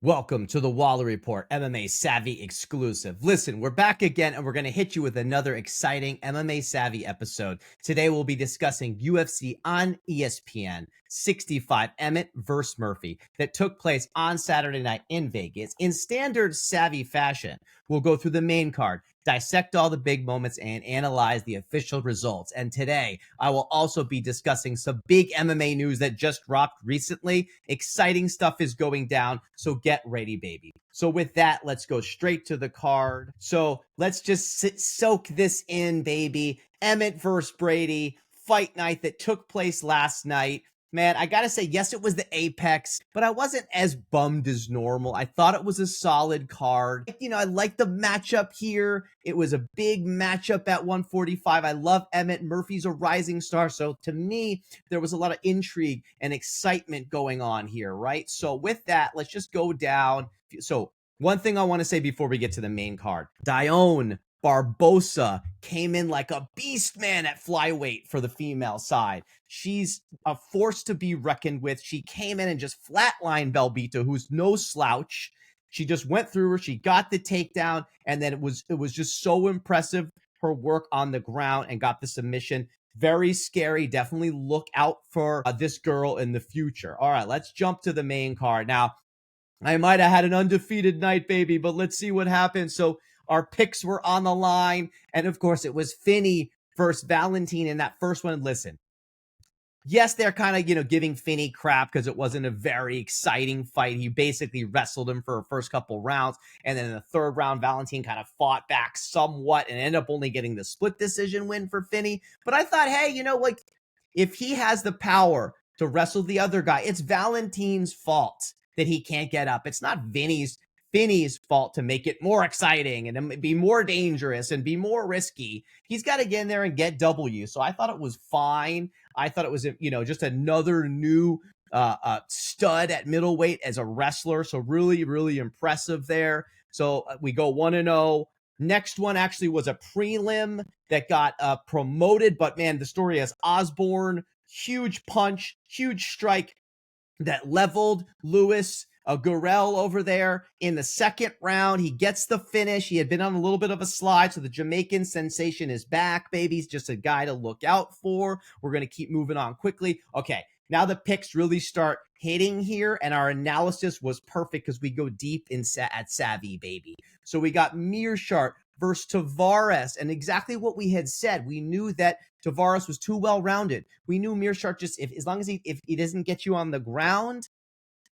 Welcome to the Wally Report, MMA Savvy exclusive. Listen, we're back again and we're going to hit you with another exciting MMA Savvy episode. Today we'll be discussing UFC on ESPN 65 Emmett vs. Murphy that took place on Saturday night in Vegas. In standard Savvy fashion, we'll go through the main card, dissect all the big moments, and analyze the official results. And today, I will also be discussing some big MMA news that just dropped recently. Exciting stuff is going down, so get ready, baby. So with that, let's go straight to the card. So let's just soak this in, baby. Emmett versus Brady, fight night that took place last night. Man, I gotta say, yes, it was the Apex, but I wasn't as bummed as normal. I thought it was a solid card. I like the matchup here. It was a big matchup at 145. I love Emmett. Murphy's a rising star. So to me, there was a lot of intrigue and excitement going on here, right? So with that, let's just go down. So one thing I want to say before we get to the main card, Dione Barbosa came in like a beast, man, at flyweight for the female side. She's a force to be reckoned with. She came in and just flatlined Belbita, who's no slouch. She just went through her. She got the takedown, and then it was just so impressive, her work on the ground, and got the submission. Very scary. Definitely look out for this girl in the future. All right, let's jump to the main card. Now, I might have had an undefeated night, baby, but let's see what happens. So our picks were on the line. And of course, it was Finney versus Valentine in that first one. Listen, yes, they're kind of, giving Finney crap because it wasn't a very exciting fight. He basically wrestled him for the first couple rounds. And then in the third round, Valentine kind of fought back somewhat and ended up only getting the split decision win for Finney. But I thought, hey, if he has the power to wrestle the other guy, it's Valentine's fault that he can't get up. It's not Finney's fault to make it more exciting and be more dangerous and be more risky. He's got to get in there and get W. So I thought it was fine. I thought it was, just another new stud at middleweight as a wrestler. So really, really impressive there. So we go 1-0. Next one actually was a prelim that got promoted. But man, the story is Osborne, huge punch, huge strike that leveled Lewis Gurel over there in the second round. He gets the finish. He had been on a little bit of a slide, so the Jamaican sensation is back, baby. He's just a guy to look out for. We're going to keep moving on quickly. Okay, now the picks really start hitting here, and our analysis was perfect because we go deep at Savvy, baby. So we got Mearshart versus Tavares, and exactly what we had said. We knew that Tavares was too well-rounded. We knew Mearshart just, as long as if he doesn't get you on the ground,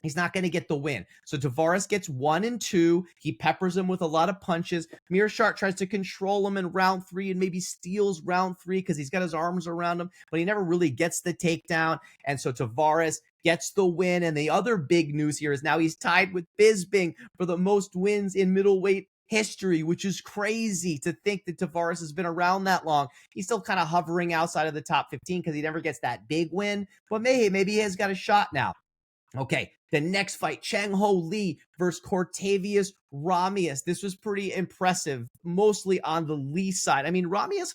he's not going to get the win. So Tavares gets 1 and 2. He peppers him with a lot of punches. Mearshart tries to control him in round 3 and maybe steals round 3 because he's got his arms around him, but he never really gets the takedown. And so Tavares gets the win. And the other big news here is now he's tied with Bisping for the most wins in middleweight history, which is crazy to think that Tavares has been around that long. He's still kind of hovering outside of the top 15 because he never gets that big win, but maybe he has got a shot now. Okay, the next fight, Chang Ho Lee versus Cortavius Ramius. This was pretty impressive, mostly on the Lee side. I mean, Ramius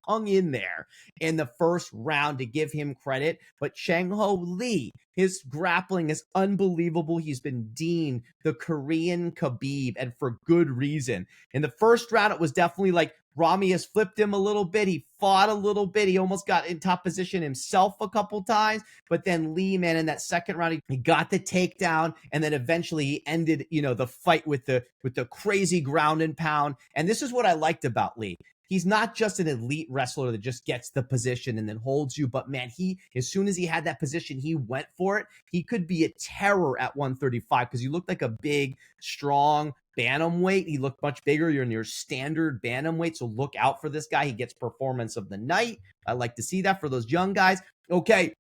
hung in there in the first round, to give him credit, but Chang Ho Lee, his grappling is unbelievable. He's been deemed the Korean Khabib, and for good reason. In the first round, it was definitely like Ramius flipped him a little bit. He fought a little bit. He almost got in top position himself a couple times. But then Lee, man, in that second round, he got the takedown. And then eventually he ended, the fight with the crazy ground and pound. And this is what I liked about Lee. He's not just an elite wrestler that just gets the position and then holds you. But man, as soon as he had that position, he went for it. He could be a terror at 135 because he looked like a big, strong bantamweight. He looked much bigger. You're in your standard bantamweight, so look out for this guy. He gets performance of the night. I like to see that for those young guys. Okay,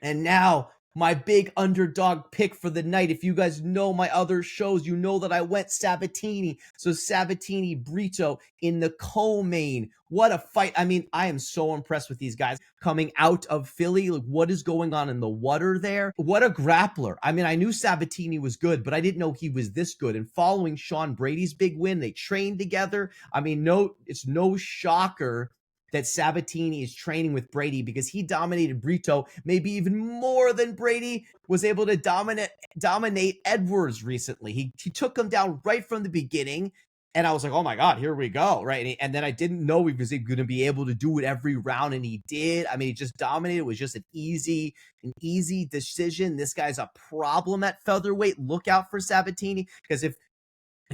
and now my big underdog pick for the night. If you guys know my other shows, you know that I went Sabatini. So Sabatini Brito in the co-main. What a fight. I mean, I am so impressed with these guys coming out of Philly. Like, what is going on in the water there? What a grappler. I mean, I knew Sabatini was good, but I didn't know he was this good. And following Sean Brady's big win, they trained together. I mean, it's no shocker that Sabatini is training with Brady, because he dominated Brito maybe even more than Brady was able to dominate Edwards recently. He took him down right from the beginning. And I was like, oh my God, here we go, right? And then I didn't know he was going to be able to do it every round, and he did. I mean, he just dominated. It was just an easy decision. This guy's a problem at featherweight. Look out for Sabatini, because if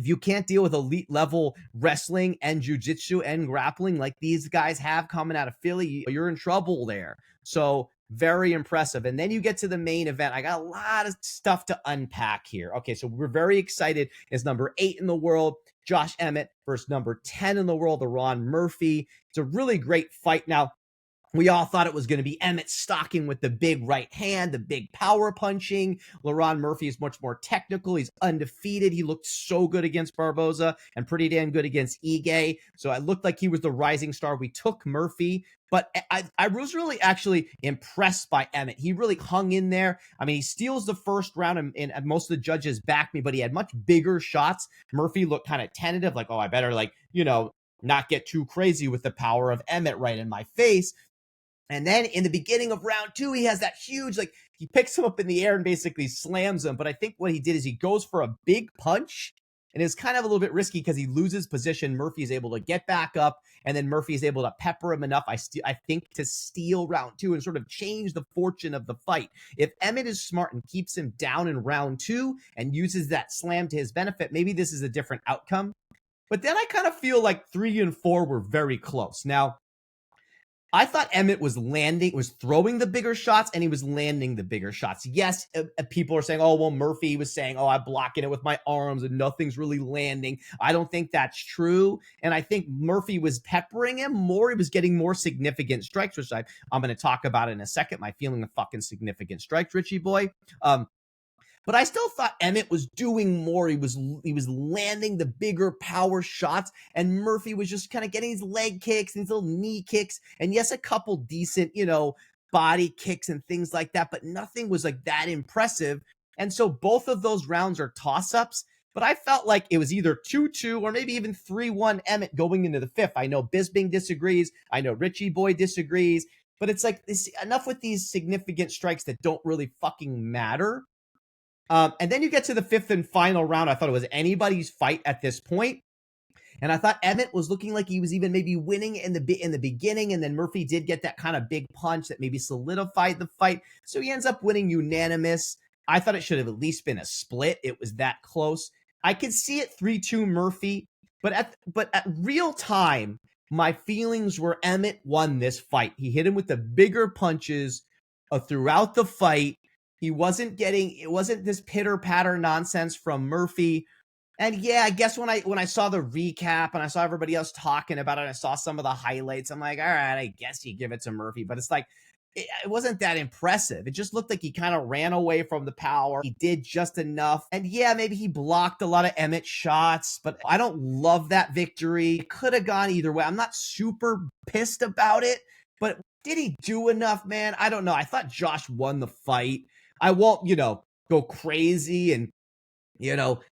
you can't deal with elite level wrestling and jiu-jitsu and grappling like these guys have coming out of Philly, you're in trouble there. So very impressive. And then you get to the main event. I got a lot of stuff to unpack here. Okay, so we're very excited. It's number 8 in the world, Josh Emmett, versus number 10 in the world, Ron Murphy. It's a really great fight. Now, we all thought it was going to be Emmett stalking with the big right hand, the big power punching. LaRon Murphy is much more technical. He's undefeated. He looked so good against Barboza and pretty damn good against Ige. So it looked like he was the rising star. We took Murphy, but I was really actually impressed by Emmett. He really hung in there. I mean, he steals the first round, and most of the judges backed me, but he had much bigger shots. Murphy looked kind of tentative, like, oh, I better, like, not get too crazy with the power of Emmett right in my face. And then in the beginning of round 2, he has that huge, like, he picks him up in the air and basically slams him. But I think what he did is he goes for a big punch, and it's kind of a little bit risky because he loses position. Murphy is able to get back up, and then Murphy is able to pepper him enough, I think, to steal round 2 and sort of change the fortune of the fight. If Emmett is smart and keeps him down in round 2 and uses that slam to his benefit, maybe this is a different outcome. But then I kind of feel like 3 and 4 were very close. Now, I thought Emmett was throwing the bigger shots, and he was landing the bigger shots. Yes, people are saying, oh, well, Murphy was saying, oh, I'm blocking it with my arms and nothing's really landing. I don't think that's true. And I think Murphy was peppering him more. He was getting more significant strikes, which I'm going to talk about in a second. My feeling of fucking significant strikes, Richie boy. But I still thought Emmett was doing more. He was landing the bigger power shots, and Murphy was just kind of getting his leg kicks and his little knee kicks, and yes, a couple decent, body kicks and things like that, but nothing was like that impressive. And so both of those rounds are toss-ups, but I felt like it was either 2-2 or maybe even 3-1 Emmett going into the 5th. I know Bisbing disagrees. I know Richie boy disagrees, but it's like enough with these significant strikes that don't really fucking matter. And then you get to the 5th and final round. I thought it was anybody's fight at this point. And I thought Emmett was looking like he was even maybe winning in the beginning. And then Murphy did get that kind of big punch that maybe solidified the fight. So he ends up winning unanimous. I thought it should have at least been a split. It was that close. I could see it 3-2 Murphy. But at real time, my feelings were Emmett won this fight. He hit him with the bigger punches throughout the fight. It wasn't this pitter-patter nonsense from Murphy. And yeah, I guess when I saw the recap and I saw everybody else talking about it, I saw some of the highlights, I'm like, all right, I guess you give it to Murphy. But it's like, it wasn't that impressive. It just looked like he kind of ran away from the power. He did just enough. And yeah, maybe he blocked a lot of Emmett shots, but I don't love that victory. It could have gone either way. I'm not super pissed about it, but did he do enough, man? I don't know. I thought Josh won the fight. I won't, go crazy and,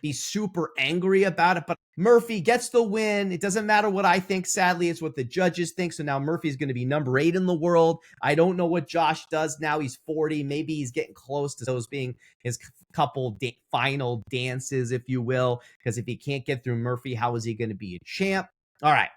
be super angry about it. But Murphy gets the win. It doesn't matter what I think. Sadly, it's what the judges think. So now Murphy's going to be number 8 in the world. I don't know what Josh does now. He's 40. Maybe he's getting close to those being his couple final dances, if you will. Because if he can't get through Murphy, how is he going to be a champ? All right.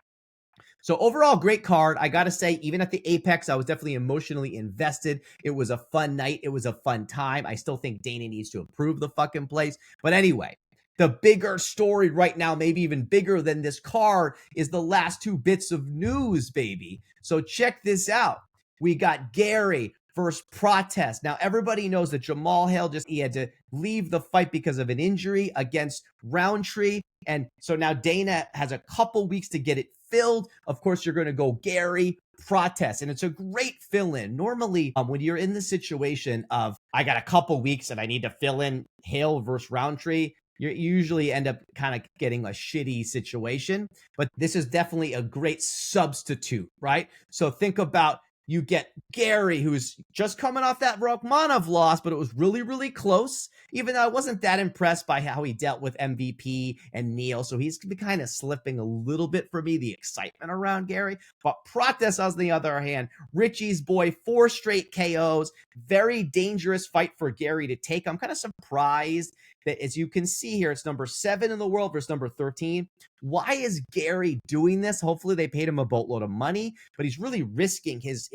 So overall, great card. I got to say, even at the Apex, I was definitely emotionally invested. It was a fun night. It was a fun time. I still think Dana needs to improve the fucking place. But anyway, the bigger story right now, maybe even bigger than this card, is the last 2 bits of news, baby. So check this out. We got Gary versus Protest. Now, everybody knows that Jamal Hill he had to leave the fight because of an injury against Roundtree. And so now Dana has a couple weeks to get it filled. Of course, you're going to go Gary, Protest, and it's a great fill-in. Normally, when you're in the situation of, I got a couple weeks and I need to fill in Hill versus Roundtree, you usually end up kind of getting a shitty situation. But this is definitely a great substitute, right? So think about You get Gary, who's just coming off that Rachmanov loss, but it was really, really close. Even though I wasn't that impressed by how he dealt with MVP and Neal. So he's kind of slipping a little bit for me, the excitement around Gary. But Prates, on the other hand, Richie's boy, 4 straight KOs. Very dangerous fight for Gary to take. I'm kind of surprised that, as you can see here, it's number 7 in the world versus number 13. Why is Gary doing this? Hopefully they paid him a boatload of money, but he's really risking his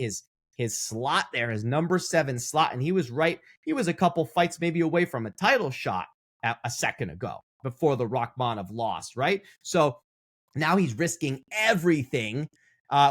slot there, his number 7 slot. And he was right. He was a couple fights maybe away from a title shot a second ago before the Rachmanov loss, right? So now he's risking everything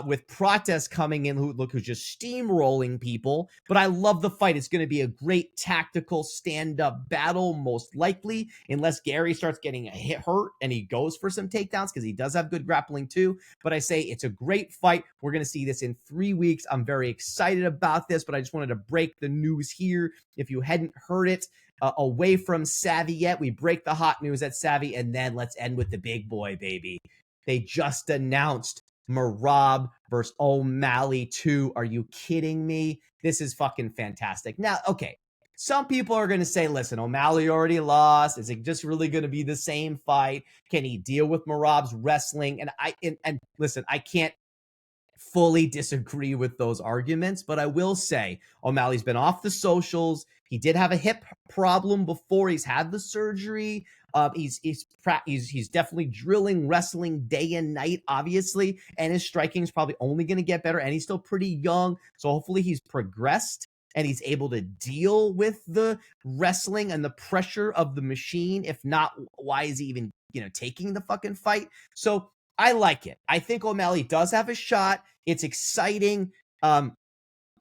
with Prates coming in, who's just steamrolling people. But I love the fight. It's going to be a great tactical stand-up battle, most likely, unless Gary starts getting hurt and he goes for some takedowns, because he does have good grappling too. But I say it's a great fight. We're going to see this in 3 weeks. I'm very excited about this, but I just wanted to break the news here. If you hadn't heard it, away from Savvy yet, we break the hot news at Savvy, and then let's end with the big boy, baby. They just announced Merab versus O'Malley 2. Are you kidding me? This is fucking fantastic. Now, okay, some people are going to say, listen, O'Malley already lost. Is it just really going to be the same fight? Can he deal with Merab's wrestling? And listen, I can't fully disagree with those arguments, but I will say O'Malley's been off the socials. He did have a hip problem before. He's had the surgery. He's definitely drilling wrestling day and night, obviously, and his striking is probably only going to get better, and he's still pretty young, so hopefully he's progressed and he's able to deal with the wrestling and the pressure of the machine. If not, why is he even, taking the fucking fight? So I like it. I think O'Malley does have a shot. It's exciting.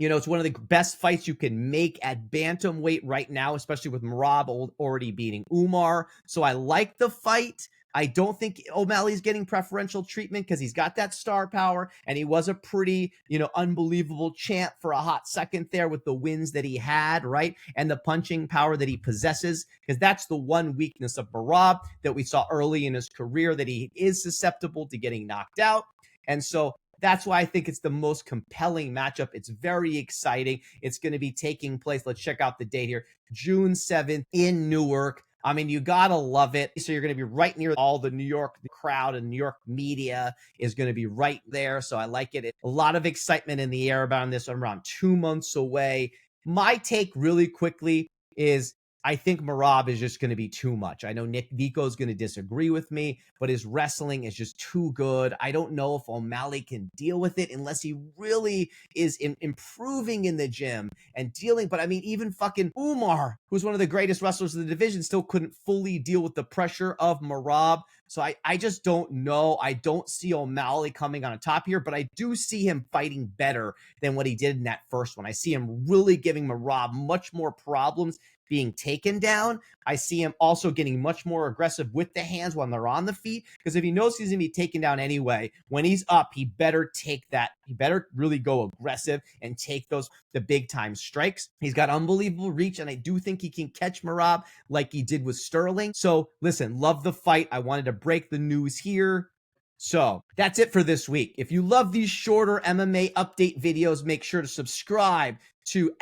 It's one of the best fights you can make at bantamweight right now, especially with Merab already beating Umar. So I like the fight. I don't think O'Malley's getting preferential treatment because he's got that star power, and he was a pretty, unbelievable champ for a hot second there with the wins that he had, right? And the punching power that he possesses, because that's the one weakness of Merab that we saw early in his career, that he is susceptible to getting knocked out. And so that's why I think it's the most compelling matchup. It's very exciting. It's going to be taking place. Let's check out the date here. June 7th in Newark. I mean, you got to love it. So you're going to be right near all the New York crowd, and New York media is going to be right there. So I like it. A lot of excitement in the air about this. I'm around 2 months away. My take really quickly is I think Merab is just going to be too much. I know Nico's going to disagree with me, but his wrestling is just too good. I don't know if O'Malley can deal with it unless he really is improving in the gym and dealing. But I mean, even fucking Umar, who's one of the greatest wrestlers in the division, still couldn't fully deal with the pressure of Merab. So I just don't know. I don't see O'Malley coming on top here, but I do see him fighting better than what he did in that first one. I see him really giving Merab much more problems being taken down. I see him also getting much more aggressive with the hands when they're on the feet, because if he knows he's going to be taken down anyway, when he's up, he better take that. He better really go aggressive and take the big time strikes. He's got unbelievable reach, and I do think he can catch Merab like he did with Sterling. So listen, love the fight. I wanted to break the news here. So that's it for this week. If you love these shorter MMA update videos, make sure to subscribe to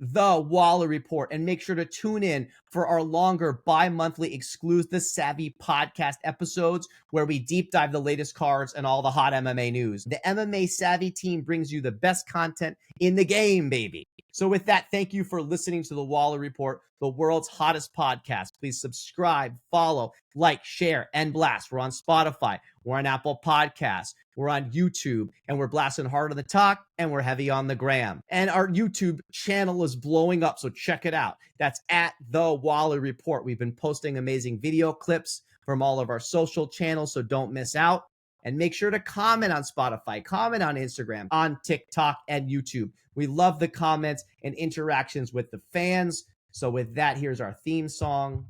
@the Wally Report, and make sure to tune in for our longer bi-monthly exclusive The Savvy podcast episodes, where we deep dive the latest cards and all the hot MMA news. The MMA Savvy team brings you the best content in the game, baby. So with that, thank you for listening to the Wally Report, the world's hottest podcast. Please subscribe, follow, like, share, and blast. We're on Spotify. We're on Apple Podcasts. We're on YouTube, and we're blasting hard on the talk, and we're heavy on the gram. And our YouTube channel is blowing up, so check it out. That's @the Wally Report. We've been posting amazing video clips from all of our social channels, so don't miss out. And make sure to comment on Spotify, comment on Instagram, on TikTok, and YouTube. We love the comments and interactions with the fans. So with that, here's our theme song.